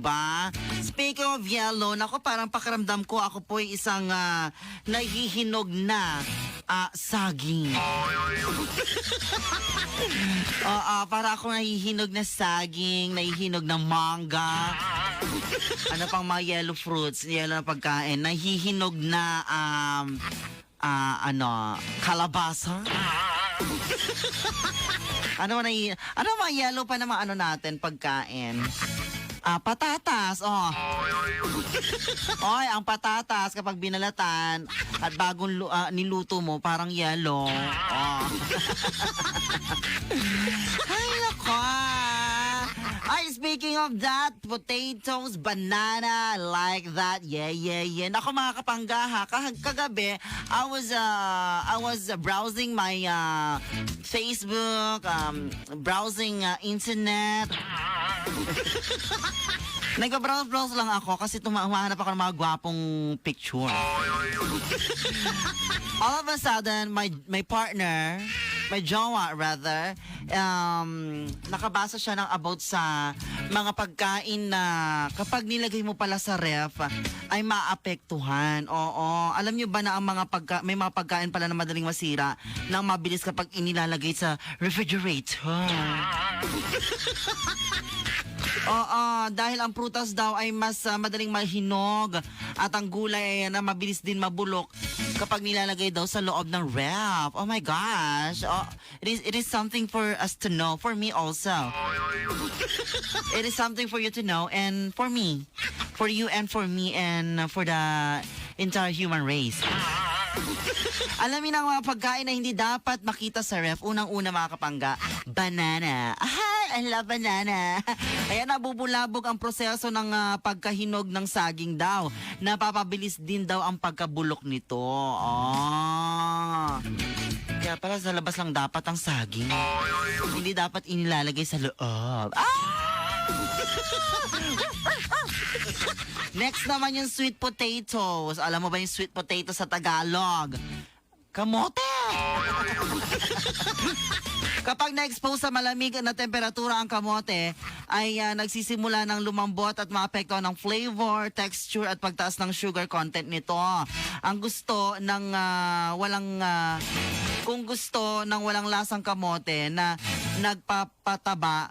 ba? Speaking of yellow, nako parang pakiramdam ko ako po ay isang nahihinog na saging. Para ako nahihinog na saging, nahihinog ng mangga. Ano pang mga yellow fruits, yellow na pagkain, nahihinog na kalabasa. Ano mga yellow pa na mga ano natin pagkain? Patatas, Oy, ang patatas kapag binalatan at bagong niluto mo, parang yellow. Ay, nako. Ay, speaking of that, potatoes, banana, like that. Yeah. Nako mga kapangga, kagabi, I was browsing my Facebook, browsing internet. Nag-browse lang ako kasi humahanap ako ng mga gwapong picture. All of a sudden, my partner, my jowa rather, nakabasa siya ng about sa mga pagkain na kapag nilagay mo pala sa ref ay maapektuhan. Oo. Alam niyo ba na ang may mga pagkain pala na madaling masira nang mabilis kapag inilalagay sa refrigerator. Dahil ang prutas daw ay mas madaling mahinog at ang gulay ay na mabilis din mabulok kapag nilalagay daw sa loob ng ref. Oh my gosh. It is something for us to know. For me also. It is something for you to know and for me. For you and for me and for the entire human race. Alamin ang mga pagkain na hindi dapat makita sa ref. Unang-una mga kapangga, banana. I love banana. Kaya nabubulabog ang proseso ng pagkahinog ng saging daw. Napapabilis din daw ang pagkabulok nito. Kaya pala sa labas lang dapat ang saging. Hindi dapat inilalagay sa loob. Next naman yung sweet potatoes. Alam mo ba yung sweet potato sa Tagalog? Kamote! Kapag na-expose sa malamig na temperatura ang kamote, ay nagsisimula ng lumambot at maapekto ng flavor, texture at pagtaas ng sugar content nito. Ang gusto ng kung gusto ng walang lasang kamote na nagpapataba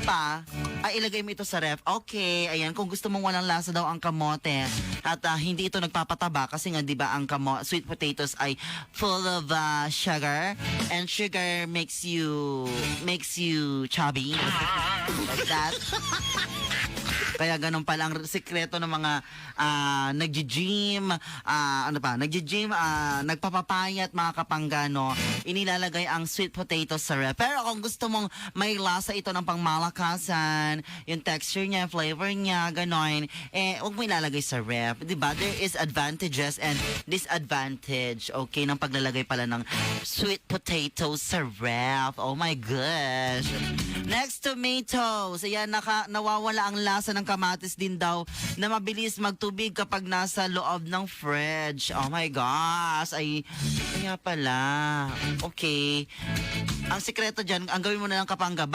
pa, ay ilagay mo ito sa ref. Okay, ayan, kung gusto mong walang lasa daw ang kamote at hindi ito nagpapataba kasi nga 'di ba ang sweet potatoes ay full of sugar and sugar makes you chubby. Like that. Kaya ganun pala ang sikreto ng mga nagji-gym, nagpapapayat mga kapanggano, inilalagay ang sweet potatoes sa ref. Pero kung gusto mong may lasa ito ng pangmalakasan, yung texture niya, flavor niya, ganon, huwag mo ilalagay sa ref. Diba? There is advantages and disadvantage, okay, ng paglalagay pala ng sweet potatoes sa ref. Oh my gosh. Next, tomatoes. Ayan, nawawala ang lasa ng kamatis din daw na mabilis magtubig kapag nasa loob ng fridge. Oh my gosh. Ay, kaya pala. Okay. Ang sikreto dyan, ang gawin mo na lang kapangga,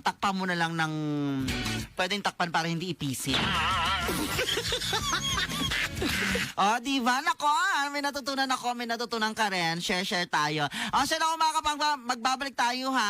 takpan mo na lang ng, pwedeng takpan para hindi ipisin. Diba? Nako, may natutunan ka rin. Share tayo. Siya na mga kapangga, magbabalik tayo ha.